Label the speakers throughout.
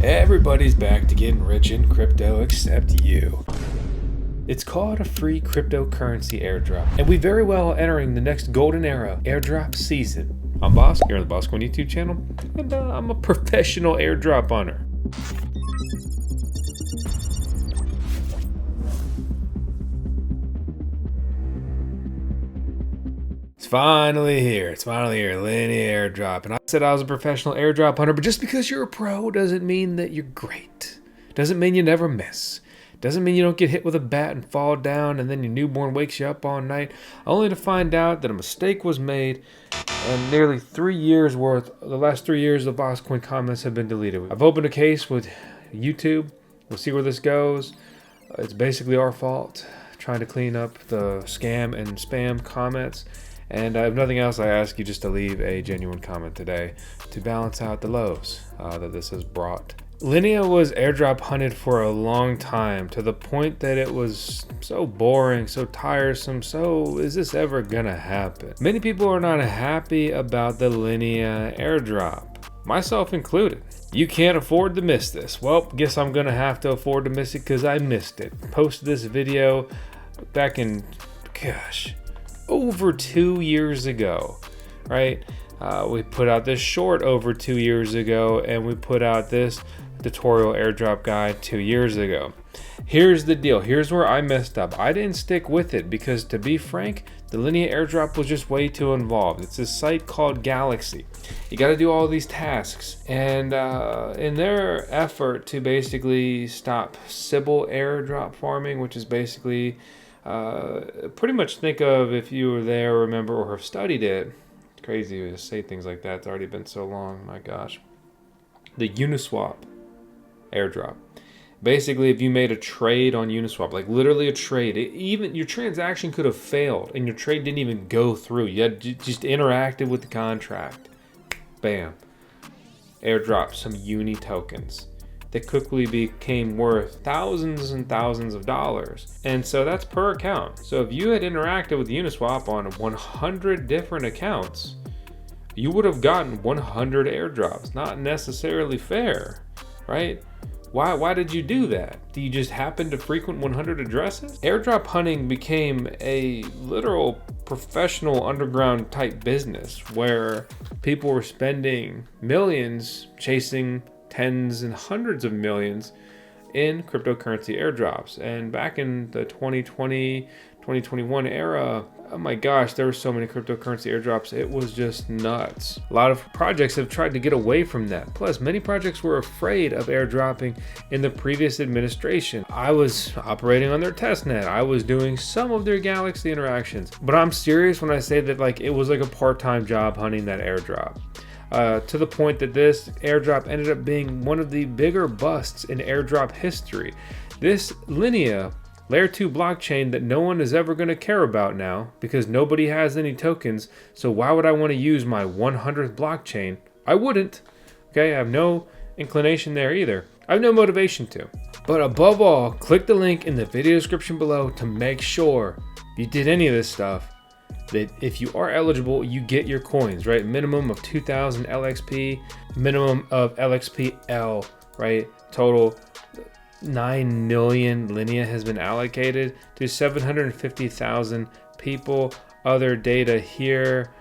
Speaker 1: Everybody's back to getting rich in crypto except you. It's called a free cryptocurrency airdrop, and we very well are entering the next golden era, airdrop season. I'm Vosk, here on the VoskCoin YouTube channel, and I'm a professional airdrop hunter. It's finally here, Linea airdrop. And I said I was a professional airdrop hunter, but just because you're a pro doesn't mean that you're great. Doesn't mean you never miss. Doesn't mean you don't get hit with a bat and fall down and then your newborn wakes you up all night, only to find out that a mistake was made and nearly 3 years worth, the last 3 years of VoskCoin comments have been deleted. I've opened a case with YouTube. We'll see where this goes. It's basically our fault, trying to clean up the scam and spam comments. And if nothing else, I ask you just to leave a genuine comment today to balance out the lows that this has brought. Linea was airdrop hunted for a long time, to the point that it was so boring, so tiresome. So is this ever gonna happen? Many people are not happy about the Linea airdrop, myself included. You can't afford to miss this. Well, guess I'm gonna have to afford to miss it because I missed it. Posted this video back in, over 2 years ago, right? We put out this short over 2 years ago, and we put out this tutorial airdrop guide 2 years ago. Here's the deal. Here's where I messed up. I didn't stick with it because, to be frank, the Linea airdrop was just way too involved. It's a site called Galaxy. You got to do all these tasks, and in their effort to basically stop Sybil airdrop farming, which is basically pretty much, think of, if you were there, remember, or have studied it. It's crazy to say things like that. It's already been so long. My gosh. The Uniswap airdrop. Basically, if you made a trade on Uniswap, like literally a trade, even your transaction could have failed and your trade didn't even go through. You had just interacted with the contract. Bam. Airdrop some Uni tokens that quickly became worth thousands and thousands of dollars. And so that's per account. So if you had interacted with Uniswap on 100 different accounts, you would have gotten 100 airdrops. Not necessarily fair, right? Why did you do that? Do you just happen to frequent 100 addresses? Airdrop hunting became a literal professional underground type business where people were spending millions chasing tens and hundreds of millions in cryptocurrency airdrops. And back in the 2020, 2021 era, oh my gosh, there were so many cryptocurrency airdrops. It was just nuts. A lot of projects have tried to get away from that. Plus, many projects were afraid of airdropping in the previous administration. I was operating on their testnet. I was doing some of their Galaxy interactions. But I'm serious when I say that, like, it was like a part-time job hunting that airdrop. To the point that this airdrop ended up being one of the bigger busts in airdrop history. This Linea Layer 2 blockchain that no one is ever going to care about now because nobody has any tokens. So why would I want to use my 100th blockchain? I wouldn't. Okay, I have no inclination there either. I have no motivation to. But above all, click the link in the video description below to make sure if you did any of this stuff, that if you are eligible, you get your coins, right? Minimum of 2,000 LXP, minimum of LXPL, right? Total 9 million Linea has been allocated to 750,000 people. Other data here.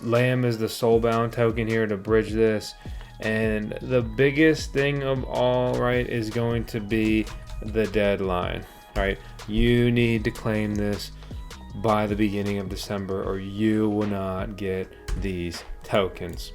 Speaker 1: LAM is the soulbound token here to bridge this. And the biggest thing of all, right, is going to be the deadline, right? You need to claim this by the beginning of December or you will not get these tokens.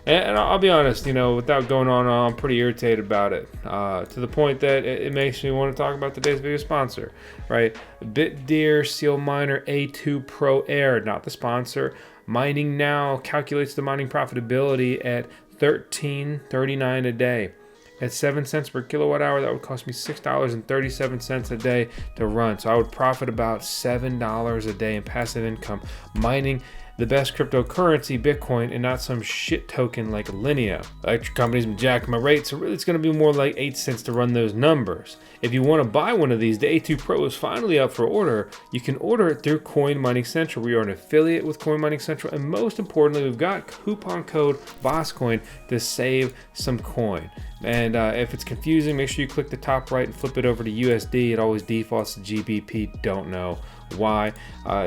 Speaker 1: And I'll be honest, without going on, I'm pretty irritated about it, to the point that it makes me want to talk about today's video sponsor, right? BitDeer Seal Miner A2 Pro Air, not the sponsor. Mining Now calculates the mining profitability at $13.39 a day. At 7 cents per kilowatt hour, that would cost me $6.37 a day to run. So I would profit about $7 a day in passive income mining the best cryptocurrency, Bitcoin, and not some shit token like Linea. Electric companies been jacking my rates, so really it's going to be more like 8 cents to run those numbers. If you want to buy one of these, the A2 Pro is finally up for order. You can order it through Coin Mining Central. We are an affiliate with Coin Mining Central, and most importantly, we've got coupon code VoskCoin to save some coin. And if it's confusing, make sure you click the top right and flip it over to USD. It always defaults to GBP. Don't know why.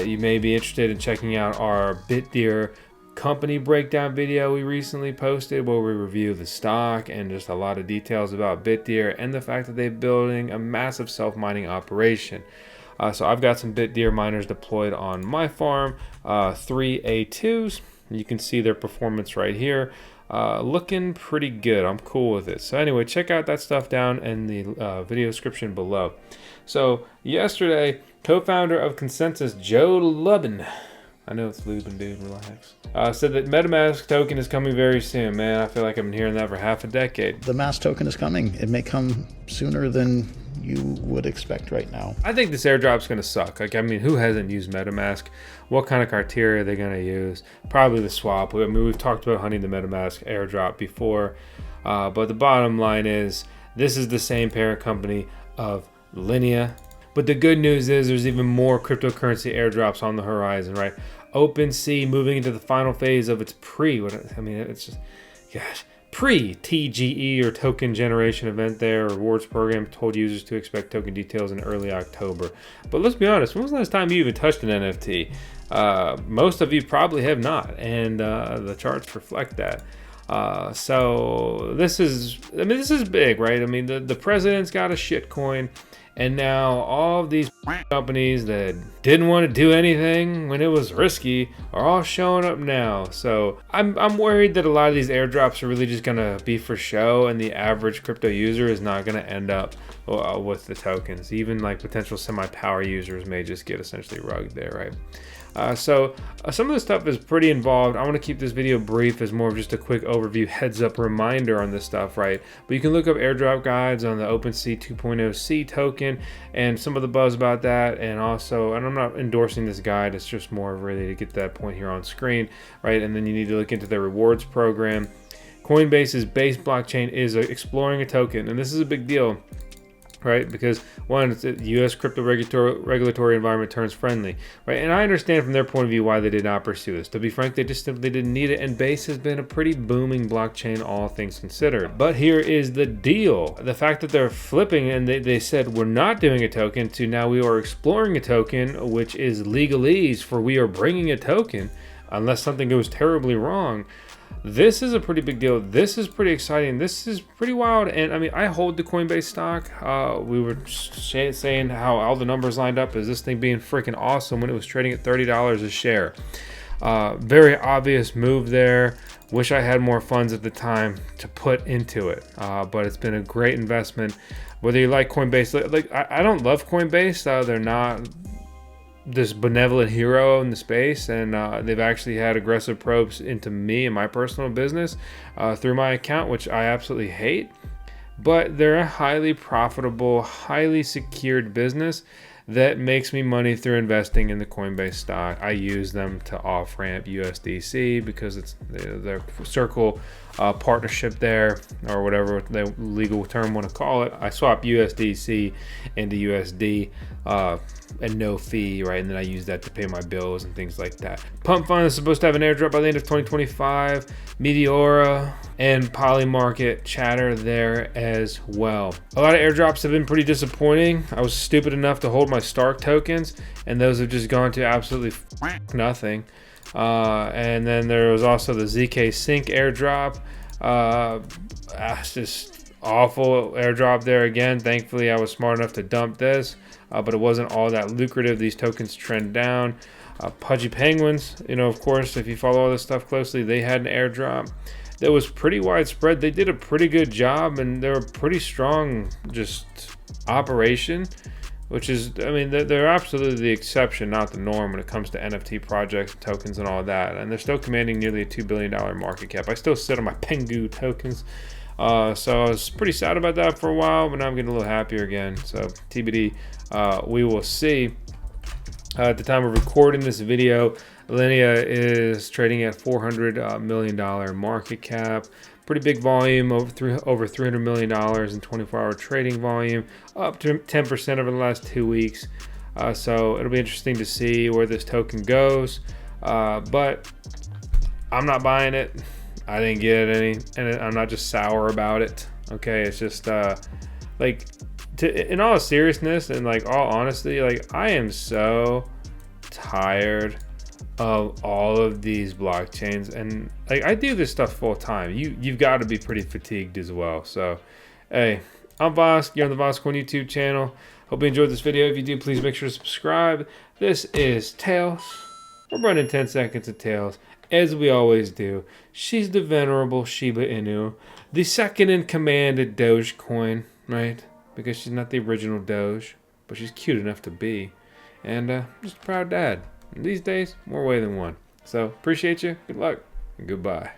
Speaker 1: You may be interested in checking out our BitDeer company breakdown video we recently posted, where we review the stock and just a lot of details about BitDeer and the fact that they're building a massive self-mining operation. So I've got some BitDeer miners deployed on my farm, 3 A2s. You can see their performance right here. Looking pretty good. I'm cool with it. So anyway, check out that stuff down in the video description below. So yesterday, co-founder of Consensus, Joe Lubin, I know it's Lubin, dude, relax, said that Metamask token is coming very soon. Man, I feel like I've been hearing that for half a decade.
Speaker 2: The Mask token is coming. It may come sooner than you would expect right now.
Speaker 1: I think this airdrop's going to suck. Like, I mean, who hasn't used Metamask? What kind of criteria are they going to use? Probably the swap. I mean, we've talked about hunting the Metamask airdrop before, but the bottom line is this is the same parent company of Linea. But the good news is there's even more cryptocurrency airdrops on the horizon, right? OpenSea moving into the final phase of its pre-TGE or token generation event there. Rewards program told users to expect token details in early October. But let's be honest, when was the last time you even touched an NFT? Most of you probably have not, and the charts reflect that. So this is big, right? I mean, the president's got a shit coin. And now all of these companies that didn't want to do anything when it was risky are all showing up now. So I'm worried that a lot of these airdrops are really just going to be for show, and the average crypto user is not going to end up with the tokens. Even like potential semi-power users may just get essentially rugged there, right? So some of this stuff is pretty involved. I want to keep this video brief as more of just a quick overview, heads up reminder on this stuff, right? But you can look up airdrop guides on the OpenSea 2.0C token and some of the buzz about that. And also, and I'm not endorsing this guide, it's just more really to get that point here on screen, right? And then you need to look into their rewards program. Coinbase's base blockchain is exploring a token, and this is a big deal, right? Because one, it's the U.S. crypto regulatory environment turns friendly, right? And I understand from their point of view why they did not pursue this. To be frank, they just simply didn't need it, and Base has been a pretty booming blockchain, all things considered. But here is the deal. The fact that they're flipping and they said we're not doing a token to now we are exploring a token, which is legalese for we are bringing a token unless something goes terribly wrong. This is a pretty big deal. This is pretty exciting. This is pretty wild. And I mean, I hold the Coinbase stock. We were saying how all the numbers lined up as this thing being freaking awesome when it was trading at $30 a share. Very obvious move there. Wish I had more funds at the time to put into it. But it's been a great investment. Whether you like Coinbase, like I don't love Coinbase. They're not this benevolent hero in the space, and they've actually had aggressive probes into me and my personal business through my account, which I absolutely hate. But they're a highly profitable, highly secured business that makes me money through investing in the Coinbase stock. I use them to off-ramp USDC because it's their circle partnership there, or whatever the legal term want to call it. I swap USDC into USD and no fee, right? And then I use that to pay my bills and things like that. Pump Fund is supposed to have an airdrop by the end of 2025. Meteora and Polymarket chatter there as well. A lot of airdrops have been pretty disappointing. I was stupid enough to hold my Stark tokens, and those have just gone to absolutely nothing. And then there was also the ZK Sync airdrop. It's just awful airdrop there again. Thankfully, I was smart enough to dump this, but it wasn't all that lucrative. These tokens trend down. Pudgy Penguins, of course, if you follow all this stuff closely, they had an airdrop that was pretty widespread. They did a pretty good job, and they're a pretty strong just operation, which is, I mean, they're absolutely the exception, not the norm when it comes to NFT projects, tokens, and all that. And they're still commanding nearly a $2 billion market cap. I still sit on my Pengu tokens. So I was pretty sad about that for a while, but now I'm getting a little happier again. So TBD, we will see. At the time of recording this video, Linea is trading at $400 million market cap. Pretty big volume, over $300 million in 24-hour trading volume, up to 10% over the last 2 weeks. So it'll be interesting to see where this token goes. But I'm not buying it. I didn't get any, and I'm not just sour about it. Okay, it's just like, in all seriousness and like all honesty, like I am so tired of all of these blockchains, and like I do this stuff full time. You've got to be pretty fatigued as well. So hey, I'm Vosk. You're on the VoskCoin YouTube channel. Hope you enjoyed this video. If you do, please make sure to subscribe. This is Tails. We're running 10 seconds of Tails, as we always do. She's the venerable Shiba Inu, the second in command at Dogecoin, right? Because she's not the original Doge, but she's cute enough to be. And just a proud dad. These days, more way than one. So appreciate you. Good luck and goodbye.